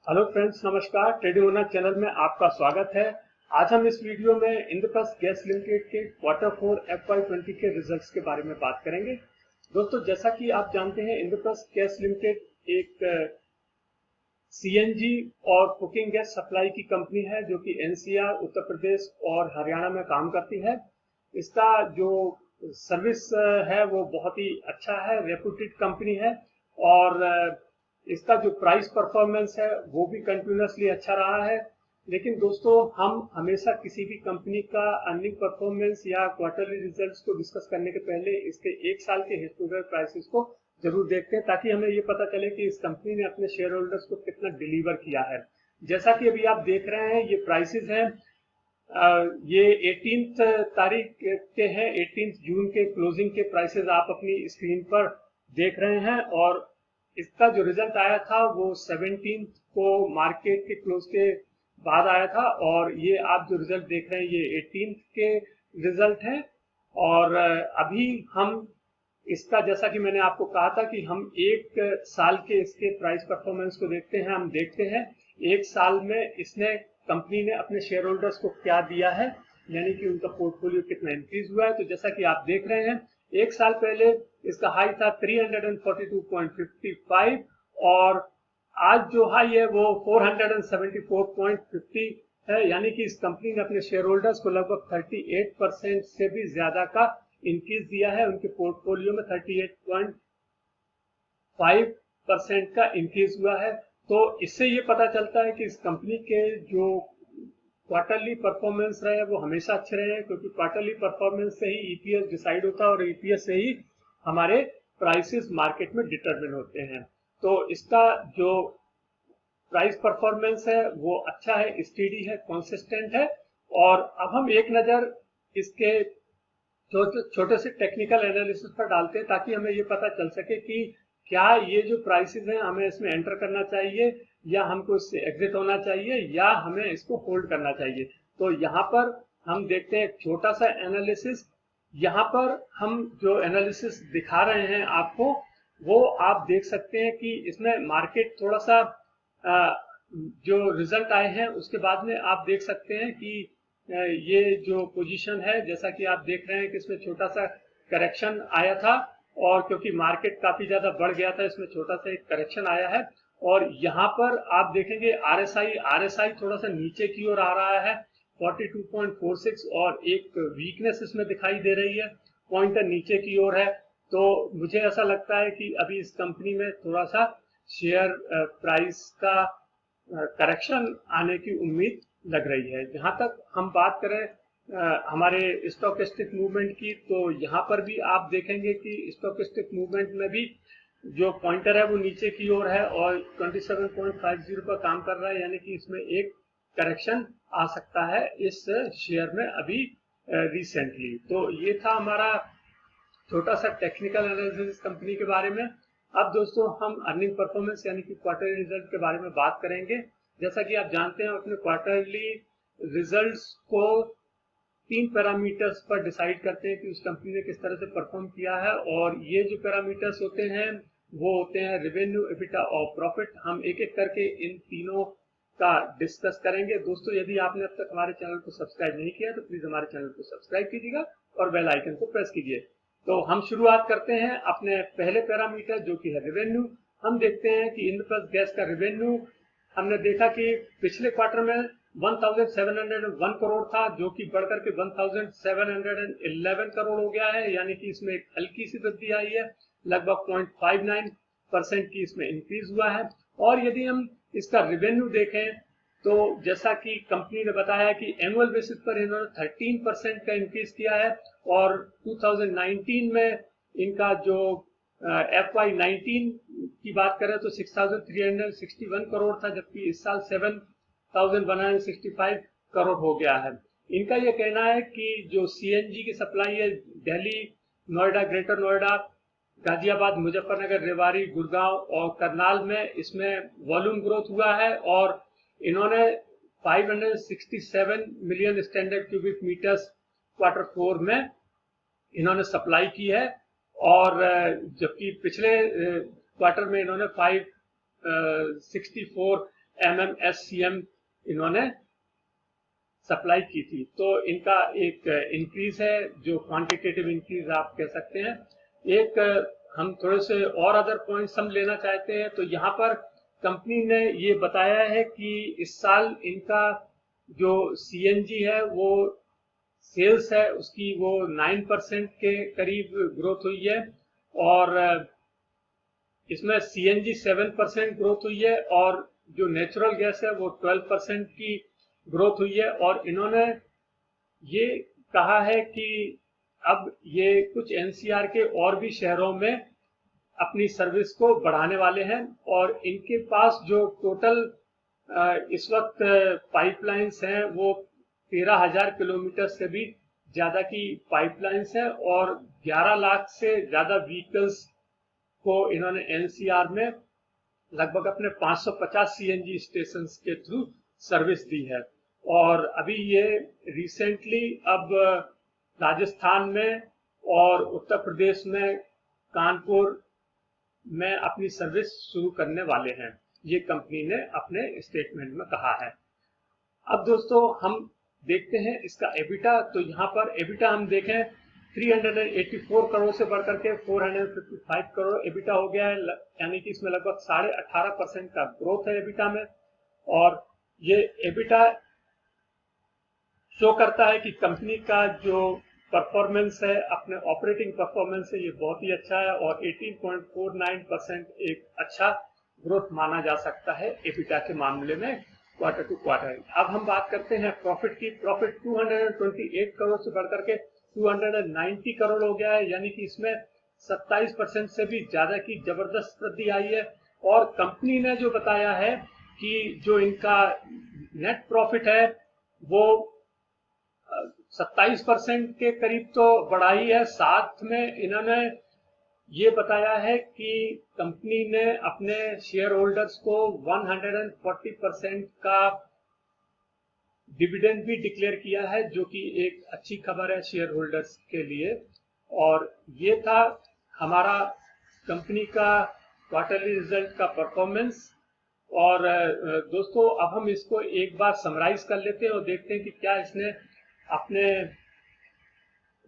Hello friends, नमस्कार। Trading owner channel में आपका स्वागत है। आज हम इस वीडियो में इंद्रप्रस्थ गैस लिमिटेड के Q4 FY20 के रिजल्ट्स के बारे में बात करेंगे। दोस्तों, जैसा कि आप जानते हैं, इंद्रप्रस्थ गैस लिमिटेड एक सीएनजी और कुकिंग गैस सप्लाई की कंपनी है जो कि एनसीआर, उत्तर प्रदेश और हरियाणा में काम करती है। इसका जो सर्विस है वो बहुत ही अच्छा है, रेप्यूटेड कंपनी है और इसका जो प्राइस परफॉर्मेंस है वो भी कंटिन्यूसली अच्छा रहा है। लेकिन दोस्तों, हम हमेशा किसी भी कंपनी का अर्निंग परफॉर्मेंस या क्वार्टरली रिजल्ट्स को डिस्कस करने के पहले इसके एक साल के हिस्टोरिकल प्राइसेस को जरूर देखते हैं, ताकि हमें ये पता चले कि इस कंपनी ने अपने शेयर होल्डर्स को कितना डिलीवर किया है। जैसा कि अभी आप देख रहे हैं, ये प्राइसेस हैं, ये 18 तारीख के हैं। 18 जून के क्लोजिंग के प्राइसेस आप अपनी स्क्रीन पर देख रहे हैं और इसका जो रिजल्ट आया था वो 17 को मार्केट के क्लोज के बाद आया था और ये आप जो रिजल्ट देख रहे हैं ये 18 के रिजल्ट हैं। और अभी हम इसका, जैसा कि मैंने आपको कहा था कि हम एक साल के इसके प्राइस परफॉर्मेंस को देखते हैं। हम देखते हैं एक साल में इसने कंपनी ने अपने शेयर होल्डर्स को क्या दिया है, यानी कि उनका पोर्टफोलियो कितना इंक्रीज हुआ है। तो जैसा कि आप देख रहे हैं, एक साल पहले इसका हाई था 342.55 और आज जो हाई है वो 474.50 है, यानी कि इस कंपनी ने अपने शेयर होल्डर्स को लगभग 38% से भी ज्यादा का इंक्रीज दिया है। उनके पोर्टफोलियो में 38.5% का इंक्रीज हुआ है। तो इससे ये पता चलता है कि इस कंपनी के जो क्वार्टरली परफॉर्मेंस रहे वो हमेशा अच्छे रहे हैं, क्योंकि क्वार्टरली परफॉर्मेंस से ही ईपीएस डिसाइड होता है और ईपीएस से ही हमारे प्राइसेस मार्केट में डिटरमिन होते हैं। तो इसका जो प्राइस परफॉर्मेंस है वो अच्छा है, स्टेडी है, कंसिस्टेंट है। और अब हम एक नजर इसके छोटे से टेक्निकल एनालिसिस पर डालते हैं, ताकि हमें ये पता चल सके कि क्या ये जो प्राइसेस हैं हमें इसमें एंटर करना चाहिए या हमको इससे एग्जिट होना चाहिए या हमें इसको होल्ड करना चाहिए। तो यहाँ पर हम देखते हैं एक छोटा सा एनालिसिस। यहाँ पर हम जो एनालिसिस दिखा रहे हैं आपको, वो आप देख सकते हैं कि इसमें मार्केट थोड़ा सा जो रिजल्ट आए हैं उसके बाद में आप देख सकते हैं कि ये जो पोजीशन है, जैसा कि आप देख रहे हैं कि इसमें छोटा सा करेक्शन आया था और क्योंकि मार्केट काफी ज्यादा बढ़ गया था, इसमें छोटा सा एक करेक्शन आया है। और यहाँ पर आप देखेंगे आरएसआई थोड़ा सा नीचे की ओर आ रहा है 42.46 और एक वीकनेस इसमें दिखाई दे रही है, पॉइंटर नीचे की ओर है। तो मुझे ऐसा लगता है कि अभी इस कंपनी में थोड़ा सा शेयर प्राइस का करेक्शन आने की उम्मीद लग रही है। जहां तक हम बात करें हमारे स्टॉकेस्टिक मूवमेंट की, तो यहाँ पर भी आप देखेंगे कि स्टॉकेस्टिक मूवमेंट में भी जो पॉइंटर है वो नीचे की ओर है और 27.50 पर काम कर रहा है, यानी कि इसमें एक करेक्शन आ सकता है इस शेयर में अभी रिसेंटली। तो ये था हमारा छोटा सा टेक्निकल एनालिसिस कंपनी के बारे में। अब दोस्तों, हम अर्निंग परफॉर्मेंस यानी कि क्वार्टरली रिजल्ट के बारे में बात करेंगे। जैसा कि आप जानते हैं, अपने क्वार्टरली रिजल्ट्स को 3 पैरामीटर्स पर डिसाइड करते हैं कि उस कंपनी ने किस तरह से परफॉर्म किया है। और ये जो पैरामीटर्स होते हैं वो होते हैं रेवेन्यू, एबिटा और प्रॉफिट। हम एक एक करके इन तीनों का डिस्कस करेंगे। दोस्तों, यदि आपने अब तक हमारे चैनल को सब्सक्राइब नहीं किया तो प्लीज हमारे चैनल को सब्सक्राइब कीजिएगा और बेल आइकन को प्रेस कीजिए। तो हम शुरुआत करते हैं अपने पहले पैरामीटर जो कि है रेवेन्यू। हम देखते हैं कि इंद्रप्रस्थ गैस का रेवेन्यू हमने देखा कि पिछले क्वार्टर में 1701 करोड़ था, जो कि बढ़कर के 1711 करोड़ हो गया है, यानी कि इसमें एक हल्की सी वृद्धि आई है, लगभग 0.59% की इसमें इंक्रीज हुआ है। और यदि हम इसका रेवेन्यू देखें तो जैसा कि कंपनी ने बताया कि एनुअल बेसिस पर इन्होंने 13% का इंक्रीज किया है और 2019 में इनका जो FY19 की बात करें तो 6361 करोड़ था, जबकि इस साल 7165 करोड़ हो गया है। इनका यह कहना है कि जो सीएनजी की सप्लाई है दिल्ली, नोएडा, ग्रेटर नोएडा, गाजियाबाद, मुजफ्फरनगर, रेवाड़ी, गुड़गांव और करनाल में इसमें वॉल्यूम ग्रोथ हुआ है और इन्होंने 567 million standard cubic metres Q4 में इन्होंने सप्लाई की है। और जबकि पिछले क्वार्टर में इन्होंने 564 MMSCM इन्होंने सप्लाई की थी। तो इनका एक इंक्रीज है, जो क्वांटिटेटिव इंक्रीज आप कह सकते हैं। एक हम थोड़े से और अदर पॉइंट्स हम लेना चाहते हैं। तो यहाँ पर कंपनी ने ये बताया है कि इस साल इनका जो CNG है वो सेल्स है उसकी वो 9% के करीब ग्रोथ हुई है, और इसमें CNG 7% ग्रोथ हुई है, और जो नेचुरल गैस है वो 12% की ग्रोथ हुई है। और इन्होंने ये कहा है कि अब ये कुछ NCR के और भी शहरों में अपनी सर्विस को बढ़ाने वाले हैं, और इनके पास जो टोटल इस वक्त पाइपलाइंस हैं वो 13,000 किलोमीटर से भी ज्यादा की पाइपलाइंस है, और 11 लाख से ज्यादा व्हीकल्स को इन्होंने NCR में लगभग अपने 550 CNG स्टेशन के थ्रू सर्विस दी है। और अभी ये रिसेंटली अब राजस्थान में और उत्तर प्रदेश में कानपुर में अपनी सर्विस शुरू करने वाले हैं, ये कंपनी ने अपने स्टेटमेंट में कहा है। अब दोस्तों हम देखते हैं इसका एबिटा। तो यहाँ पर एबिटा हम देखें 384 करोड़ से बढ़कर के 455 करोड़ एबिटा हो गया है, यानी कि इसमें लगभग 18.5% का ग्रोथ है एबिटा में। और ये एबिटा शो करता है कि कंपनी का जो परफॉर्मेंस है, अपने ऑपरेटिंग परफॉर्मेंस है, ये बहुत ही अच्छा है, और 18.49% एक अच्छा ग्रोथ माना जा सकता है एबिटा के मामले में क्वार्टर टू क्वार्टर। अब हम बात करते हैं प्रॉफिट की। प्रॉफिट 228 करोड़ से बढ़कर के 290 करोड़ हो गया है, यानी कि इसमें 27% से भी ज्यादा की जबरदस्त वृद्धि आई है। और कंपनी ने जो बताया है कि जो इनका नेट प्रॉफिट है वो 27% के करीब तो बढ़ा ही है। साथ में इन्होंने ये बताया है कि कंपनी ने अपने शेयर होल्डर्स को 140% का डिविडेंड भी डिक्लेयर किया है, जो कि एक अच्छी खबर है शेयर होल्डर्स के लिए। और ये था हमारा कंपनी का क्वार्टरली रिजल्ट का परफॉर्मेंस। और दोस्तों अब हम इसको एक बार समराइज कर लेते हैं और देखते हैं कि क्या इसने अपने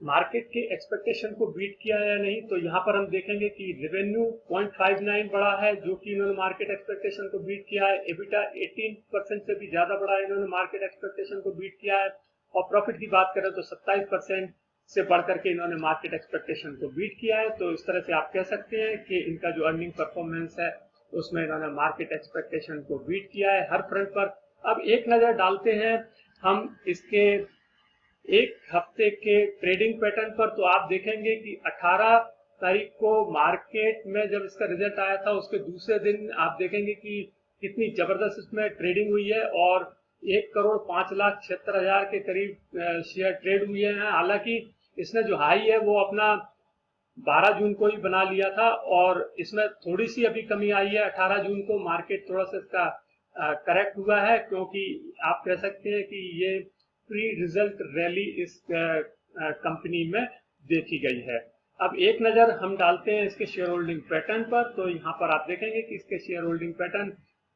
मार्केट के एक्सपेक्टेशन को बीट किया या नहीं। तो यहाँ पर हम देखेंगे कि रेवेन्यू 0.59 बढ़ा है, जो कि इन्होंने मार्केट एक्सपेक्टेशन को बीट किया है। एबिटा 18% से भी ज्यादा बढ़ा है, इन्होंने मार्केट एक्सपेक्टेशन को बीट किया है। और प्रॉफिट की बात करें तो 27% से बढ़कर के इन्होंने मार्केट एक्सपेक्टेशन को बीट किया है। तो इस तरह से आप कह सकते हैं कि इनका जो अर्निंग परफॉर्मेंस है उसमें इन्होंने मार्केट एक्सपेक्टेशन को बीट किया है हर फ्रंट पर। अब एक नजर डालते हैं हम इसके एक हफ्ते के ट्रेडिंग पैटर्न पर। तो आप देखेंगे कि 18 तारीख को मार्केट में जब इसका रिजल्ट आया था उसके दूसरे दिन आप देखेंगे कि कितनी जबरदस्त इसमें ट्रेडिंग हुई है, और 1,05,76,000 के करीब शेयर ट्रेड हुए हैं। हालांकि इसने जो हाई है वो अपना 12 जून को ही बना लिया था, और इसमें थोड़ी सी अभी कमी आई है। 18 जून को मार्केट थोड़ा सा इसका करेक्ट हुआ है, क्योंकि आप कह सकते हैं कि ये प्री रिजल्ट रैली इस कंपनी में देखी गई है। अब एक नजर हम डालते हैं इसके शेयर होल्डिंग पैटर्न पर। तो यहाँ पर आप देखेंगे कि इसके शेयर होल्डिंग पैटर्न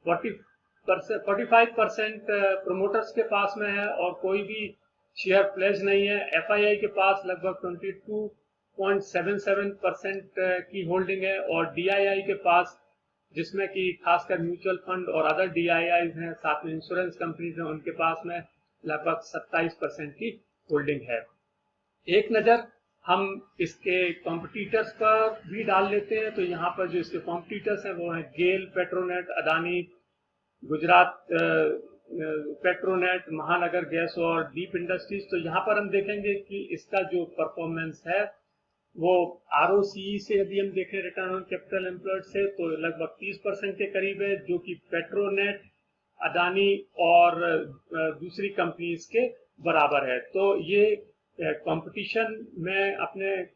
45% प्रोमोटर्स के पास में है, और कोई भी शेयर प्लेज नहीं है। FII के पास लगभग 22.77% की होल्डिंग है, और DII के पास, जिसमें कि खासकर म्यूचुअल फंड और अदर DIIs हैं, साथ में इंश्योरेंस कंपनीज हैं, उनके पास में लगभग 27% की होल्डिंग है। एक नजर हम इसके कॉम्पिटिटर्स पर भी डाल लेते हैं। तो यहाँ पर जो इसके कॉम्पिटिटर्स हैं वो हैं गेल, पेट्रोनेट, अदानी, गुजरात पेट्रोनेट, महानगर गैस और डीप इंडस्ट्रीज। तो यहाँ पर हम देखेंगे कि इसका जो परफॉर्मेंस है वो ROCE से यदि हम देखें, रिटर्न ऑन कैपिटल एम्प्लॉयड से, तो लगभग 30% के करीब है, जो कि पेट्रोनेट, अदानी और दूसरी कंपनीज के बराबर है। तो ये कंपटीशन में अपने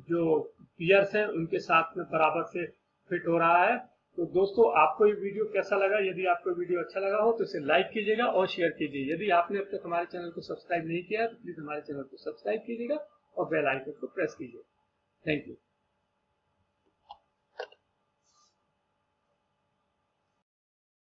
जो पीयर्स हैं उनके साथ में बराबर से फिट हो रहा है। तो दोस्तों आपको ये वीडियो कैसा लगा? यदि आपको वीडियो अच्छा लगा हो तो इसे लाइक कीजिएगा और शेयर कीजिए। यदि आपने अब तक हमारे चैनल को सब्सक्राइब नहीं किया तो प्लीज हमारे चैनल को सब्सक्राइब कीजिएगा और बेल आइकन को प्रेस कीजिए। Thank you.